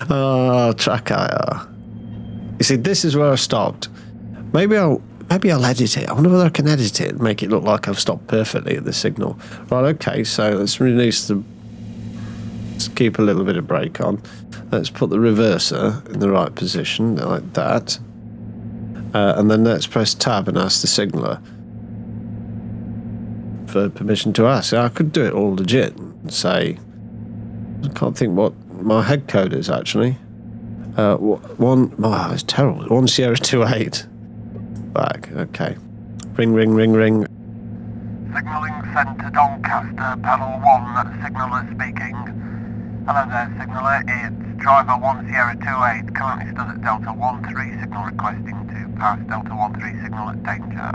Oh, tracker. You see, this is where I stopped. Maybe I'll edit it. I wonder whether I can edit it and make it look like I've stopped perfectly at the signal. Right, okay, so let's release the... Let's keep a little bit of brake on. Let's put the reverser in the right position, like that. And then let's press tab and ask the signaler for permission to ask. I could do it all legit and say... I can't think what my head code is, actually. It's terrible. 1 Sierra 28. Back, okay. Ring, ring, ring, ring. Signalling sent to Doncaster, panel 1, signaler speaking. Hello there, signaler. It's driver 1 Sierra 28, currently stood at Delta 13, signal requesting to pass Delta 13, signal at danger.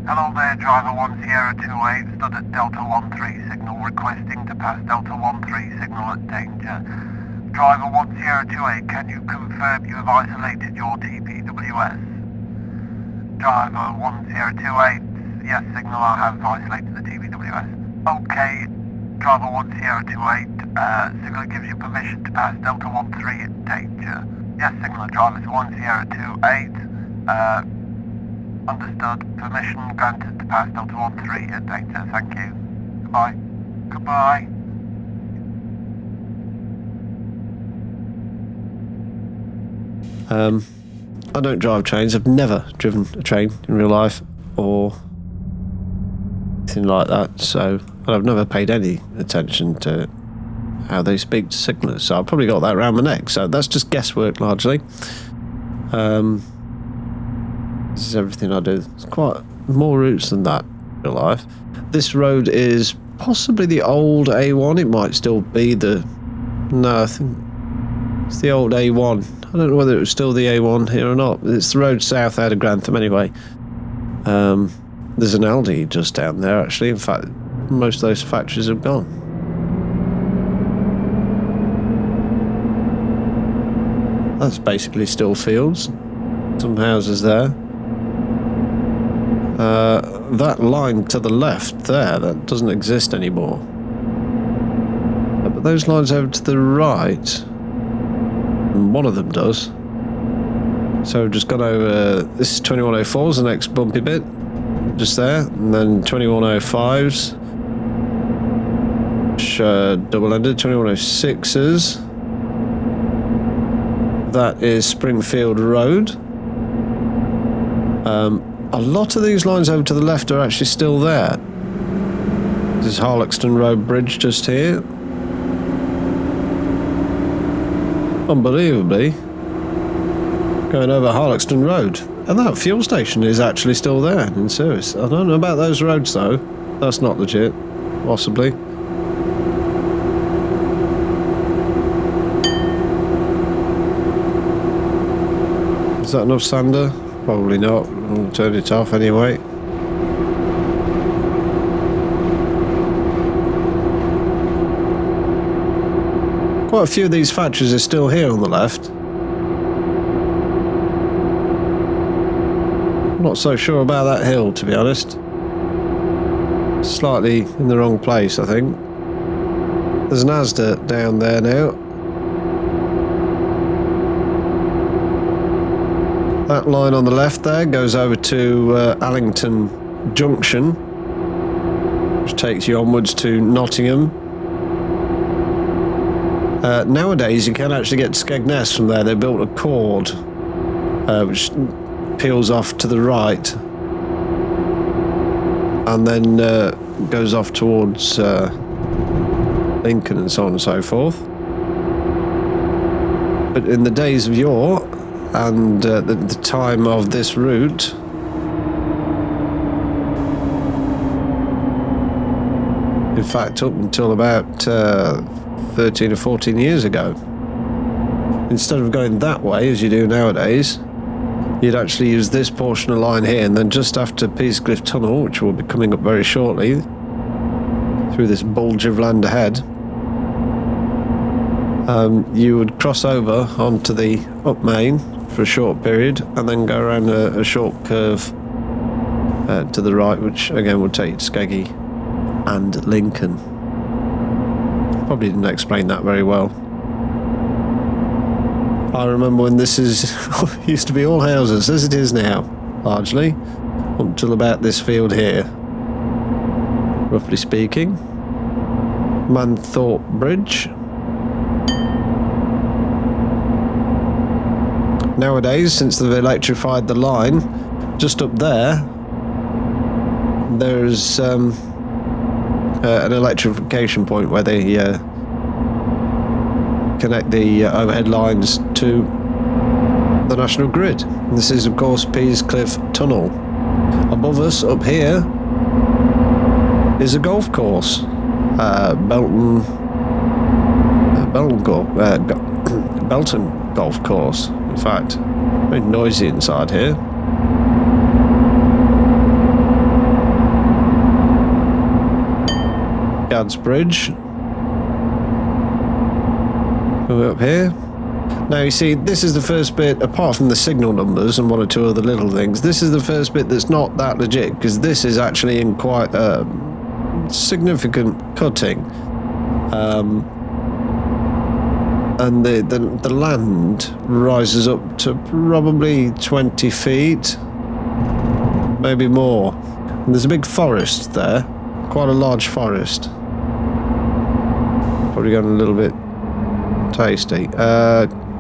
Hello there, driver 1 Sierra 28, stood at Delta 13, signal requesting to pass Delta 13, signal at danger. Driver 1 Sierra 28, can you confirm you have isolated your TPWS? Driver 1 Sierra 28, yes, signal, I have isolated the TPWS. Okay, driver 1 Sierra 28, signal gives you permission to pass Delta 13 at danger. Yes, signal, driver 1 Sierra 28, understood, permission granted to pass Delta 13 at danger, thank you. Goodbye. Goodbye. I don't drive trains. I've never driven a train in real life or anything like that, so I've never paid any attention to how they speak to signalers, so I've probably got that around my neck, so that's just guesswork largely. This is everything I do. It's quite more routes than that in real life. This road is possibly the old A1. It might still be the... No, I think it's the old A1. I don't know whether it was still the A1 here or not. It's the road south out of Grantham anyway. There's an Aldi just down there actually. In fact, most of those factories have gone. That's basically still fields. Some houses there. That line to the left there, that doesn't exist anymore. But those lines over to the right... One of them does. So we've just gone over... This is 2104's the next bumpy bit. Just there. And then 2105's. Double-ended. 2106's. That is Springfield Road. A lot of these lines over to the left are actually still there. This is Harlexton Road Bridge just here. Unbelievably, going over Harlexton Road, and that fuel station is actually still there in service. I don't know about those roads though. That's not legit, possibly. Is that enough sander? Probably not. I'll turn it off anyway. Quite a few of these factories are still here on the left. I'm not so sure about that hill, to be honest. Slightly in the wrong place, I think. There's an Asda down there now. That line on the left there goes over to Allington Junction, which takes you onwards to Nottingham. Nowadays you can actually get to Skegness from there. They built a cord which peels off to the right and then goes off towards Lincoln and so on and so forth. But in the days of yore and the time of this route, in fact up until about 13 or 14 years ago, instead of going that way as you do nowadays, you'd actually use this portion of line here, and then just after Peascliff Tunnel, which will be coming up very shortly, through this bulge of land ahead, you would cross over onto the up main for a short period and then go around a short curve to the right, which again would take you to Skeggy and Lincoln. Probably didn't explain that very well. I remember when this used to be all houses, as it is now, largely, up till about this field here, roughly speaking. Manthorpe Bridge. Nowadays, since they've electrified the line, just up there, there's an electrification point where they connect the overhead lines to the national grid. And this is, of course, Peascliff Tunnel. Above us, up here, is a golf course. Belton Golf Course. In fact, very noisy inside here. Gads Bridge. Coming up here. Now you see, this is the first bit, apart from the signal numbers and one or two other little things, this is the first bit that's not that legit, because this is actually in quite significant cutting. And the land rises up to probably 20 feet, maybe more. And there's a big forest there, quite a large forest. Probably going a little bit tasty.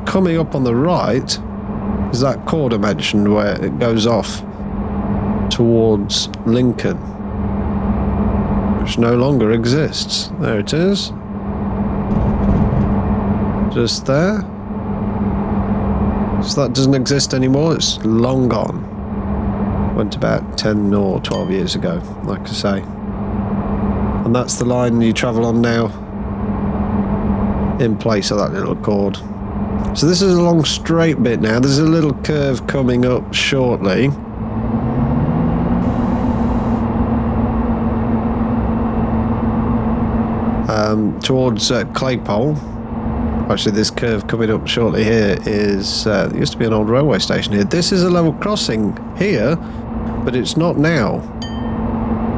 Coming up on the right is that chord I mentioned where it goes off towards Lincoln, which no longer exists. There it is. Just there. So that doesn't exist anymore. It's long gone. Went about 10 or 12 years ago, like I say. And that's the line you travel on now, in place of that little chord. So this is a long straight bit now. There's a little curve coming up shortly. Towards Claypole. Actually, this curve coming up shortly here is, there used to be an old railway station here. This is a level crossing here, but it's not now.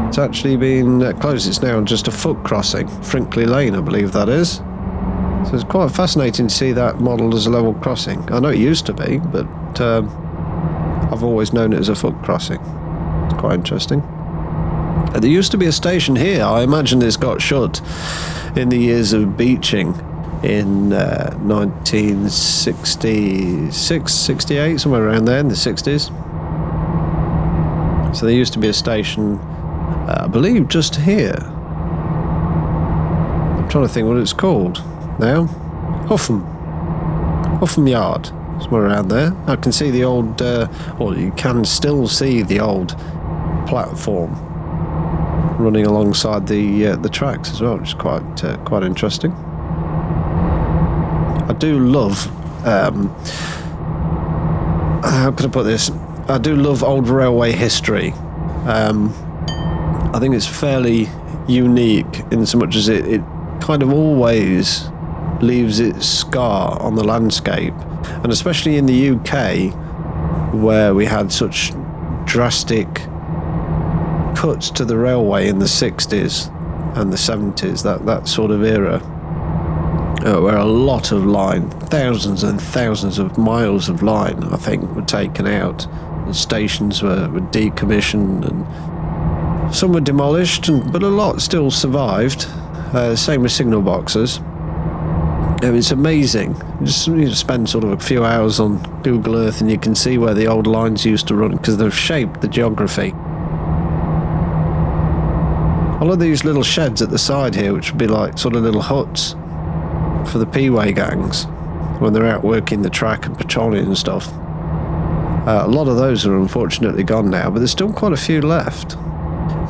It's actually been closed. It's now just a foot crossing. Frinkley Lane, I believe that is. So it's quite fascinating to see that modelled as a level crossing. I know it used to be, but I've always known it as a foot crossing. It's quite interesting. There used to be a station here. I imagine this got shut in the years of beaching in 1966, 68, somewhere around there in the 60s. So there used to be a station, I believe, just here. I'm trying to think what it's called now. Huffam Yard, somewhere around there. I can see the old, or you can still see the old platform running alongside the tracks as well, which is quite interesting. I do love, how can I put this? I do love old railway history. I think it's fairly unique in so much as it kind of always leaves its scar on the landscape, and especially in the UK, where we had such drastic cuts to the railway in the 60s and the 70s, that sort of era, where a lot of line, thousands and thousands of miles of line, I think, were taken out, and stations were decommissioned, and some were demolished, but a lot still survived. Same with signal boxes. It's amazing. You just spend sort of a few hours on Google Earth and you can see where the old lines used to run, because they've shaped the geography. All of these little sheds at the side here, which would be like sort of little huts for the P-way gangs when they're out working the track and patrolling and stuff. A lot of those are unfortunately gone now, but there's still quite a few left.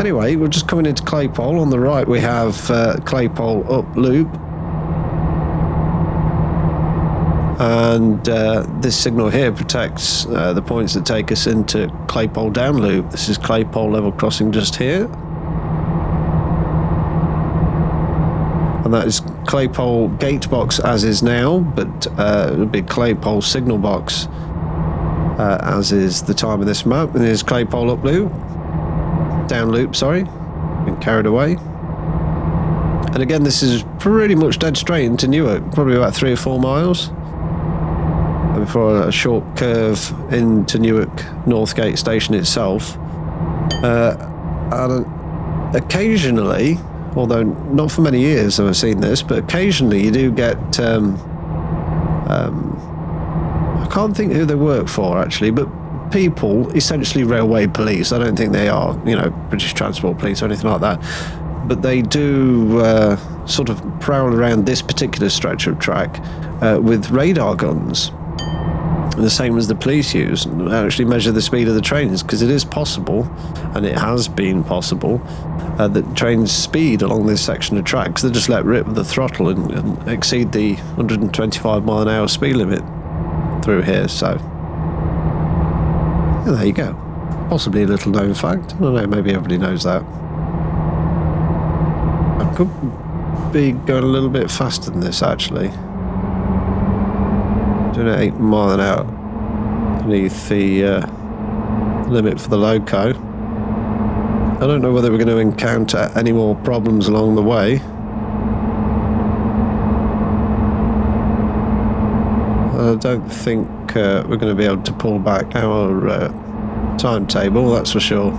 Anyway, we're just coming into Claypole. On the right we have Claypole Up Loop. And this signal here protects the points that take us into Claypole Down Loop. This is Claypole level crossing just here. And that is Claypole gate box as is now, but it would be Claypole signal box as is the time of this map. And there's Claypole Up Loop. Down Loop, sorry. Been carried away. And again, this is pretty much dead straight into Newark, probably about 3 or 4 miles. for a short curve into Newark Northgate station itself. And occasionally, although not for many years have I seen this, but occasionally you do get, I can't think who they work for actually, but people, essentially railway police, I don't think they are, you know, British Transport Police or anything like that, but they do sort of prowl around this particular stretch of track with radar guns, the same as the police use, and actually measure the speed of the trains, because it is possible, and it has been possible, that trains speed along this section of track, because they just let rip with the throttle and exceed the 125 mile an hour speed limit through here. So yeah, there you go. Possibly a little known fact. I don't know, maybe everybody knows that. I could be going a little bit faster than this actually. Doing it 8 mile an hour beneath the limit for the loco. I don't know whether we're going to encounter any more problems along the way. I don't think we're going to be able to pull back our timetable, that's for sure.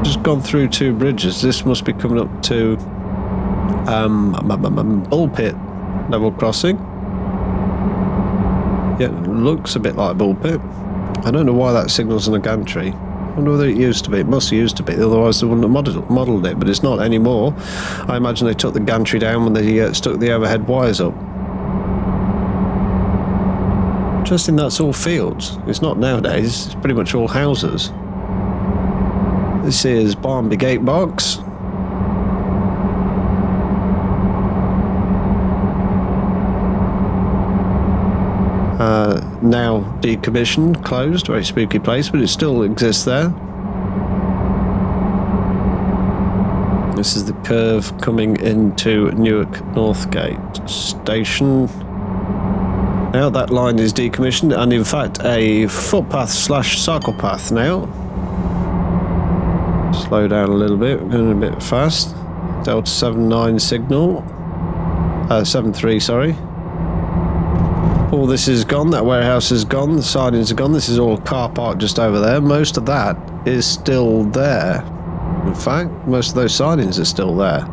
Just gone through 2 bridges. This must be coming up to Bull Pit level crossing. Yeah, it looks a bit like Bull Pit. I don't know why that signal's in a gantry. I wonder whether it used to be. It must have used to be, otherwise they wouldn't have modelled it, but it's not anymore. I imagine they took the gantry down when they stuck the overhead wires up. Interesting, that's all fields. It's not nowadays, it's pretty much all houses. This is Barnby Gate Box. Now decommissioned, closed, very spooky place, but it still exists there. This is the curve coming into Newark Northgate Station. Now that line is decommissioned, and in fact a footpath slash cycle path now. Slow down a little bit, we're going a bit fast. Delta 79 signal. 73, sorry. All this is gone, that warehouse is gone, the sidings are gone, this is all car park just over there. Most of that is still there. In fact, most of those sidings are still there.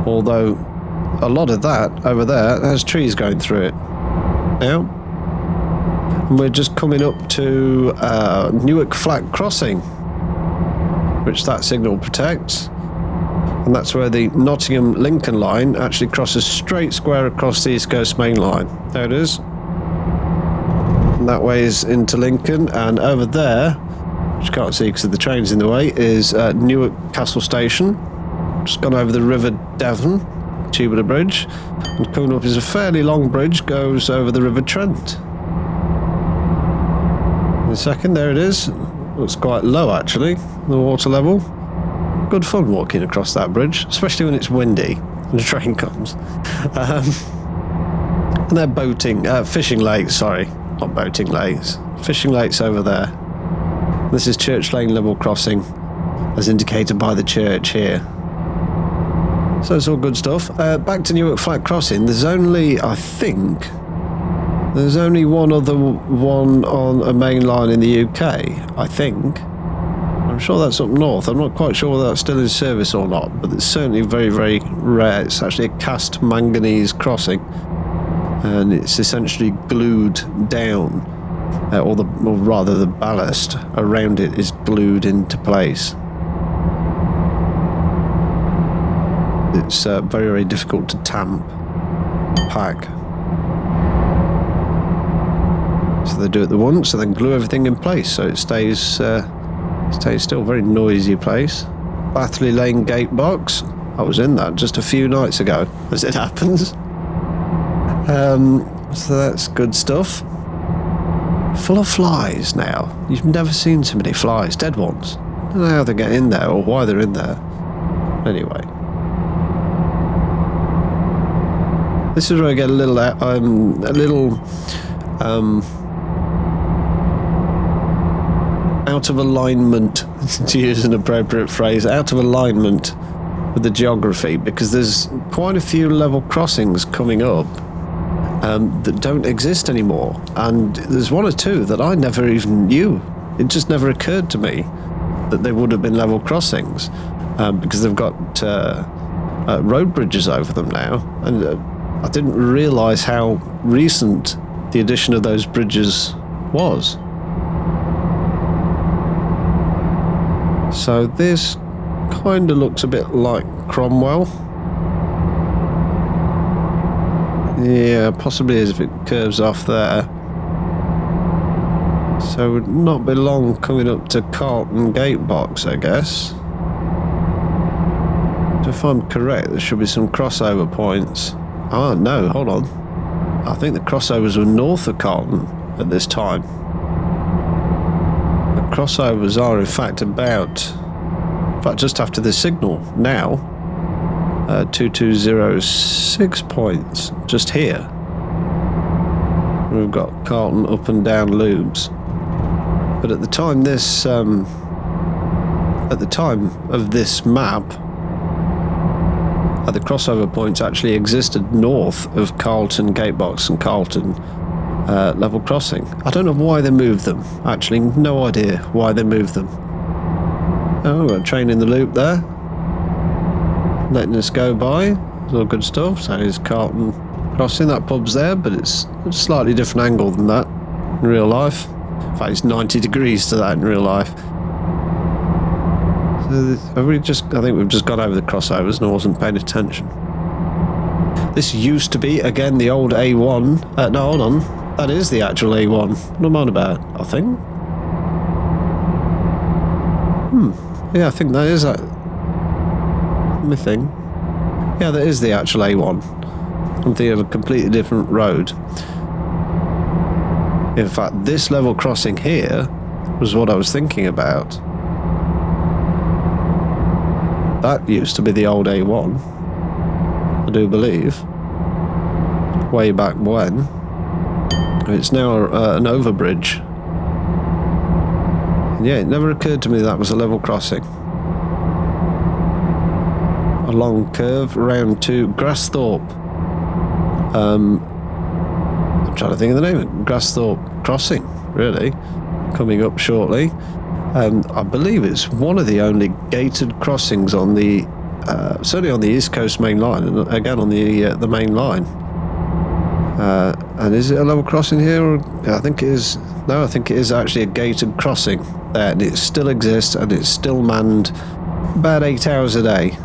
Although, a lot of that over there has trees going through it. Now, and we're just coming up to Newark Flat Crossing, which that signal protects. And that's where the Nottingham-Lincoln line actually crosses straight square across the East Coast Main Line. There it is. And that way is into Lincoln, and over there, which you can't see because of the train's in the way, is Newark Castle Station. Just gone over the River Devon, TubeBuddy Bridge, and coming up is a fairly long bridge, goes over the River Trent. In a second, there it is. Looks quite low actually, the water level. Good fun walking across that bridge, especially when it's windy and the train comes. And they're boating, fishing lakes, sorry, not boating lakes, fishing lakes over there. This is Church Lane level crossing, as indicated by the church here. So it's all good stuff. Back to Newark Flat Crossing, there's only, I think, there's only one other one on a main line in the UK, I think. I'm sure that's up north. I'm not quite sure whether that's still in service or not, but it's certainly very, very rare. It's actually a cast manganese crossing, and it's essentially glued down, or rather the ballast around it is glued into place. It's very, very difficult to pack. So they do it the once and then glue everything in place so it stays still. Very noisy place. Bathley Lane Gate Box. I was in that just a few nights ago, as it happens. So that's good stuff. Full of flies now. You've never seen so many flies, dead ones. I don't know how they get in there or why they're in there. Anyway. This is where I get a little out of alignment, to use an appropriate phrase, out of alignment with the geography, because there's quite a few level crossings coming up that don't exist anymore, and there's one or two that I never even knew. It just never occurred to me that they would have been level crossings, because they've got road bridges over them now, and I didn't realise how recent the addition of those bridges was. So this kind of looks a bit like Cromwell. Yeah, possibly is if it curves off there. So it would not be long coming up to Carlton Gatebox, I guess. If I'm correct, there should be some crossover points. Oh no, hold on. I think the crossovers were north of Carlton at this time. The crossovers are in fact just after the signal now. 2206 points just here. We've got Carlton up and down loops. But at the time of this map, the crossover points actually existed north of Carlton Gatebox and Carlton level crossing. I don't know why they moved them. Actually, no idea why they moved them. Oh, we're train in the loop there, letting us go by. It's all good stuff. So is Carlton crossing. That pub's there, but it's a slightly different angle than that in real life. In fact, it's 90 degrees to that in real life. So I think we've just gone over the crossovers and I wasn't paying attention. This used to be, again, the old A1. No, hold on. That is the actual A1. What am I on about? I think. Yeah, I think that is that. Let me think. Yeah, that is the actual A1. I'm thinking of a completely different road. In fact, this level crossing here was what I was thinking about. That used to be the old A1, I do believe. Way back when. It's now an overbridge. And yeah, it never occurred to me that was a level crossing. A long curve around to Grasthorpe. I'm trying to think of the name. Grasthorpe Crossing, really. Coming up shortly. I believe it's one of the only gated crossings on the, certainly on the East Coast main line, and again on the main line. And is it a level crossing here? Or, I think it is. No, I think it is actually a gated crossing there, and it still exists, and it's still manned about 8 hours a day.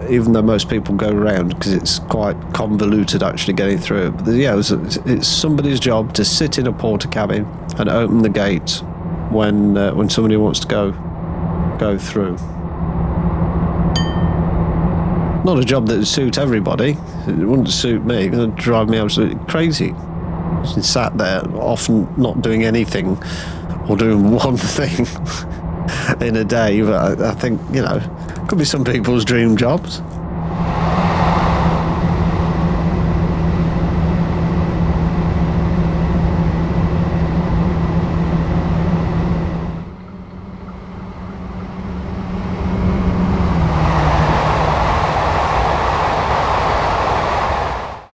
Even though most people go around because it's quite convoluted actually getting through it. But yeah, it's somebody's job to sit in a porter cabin and open the gate when somebody wants to go through. Not a job that would suit everybody. It wouldn't suit me. It would drive me absolutely crazy. Just sat there, often not doing anything or doing one thing in a day. But I think, could be some people's dream jobs.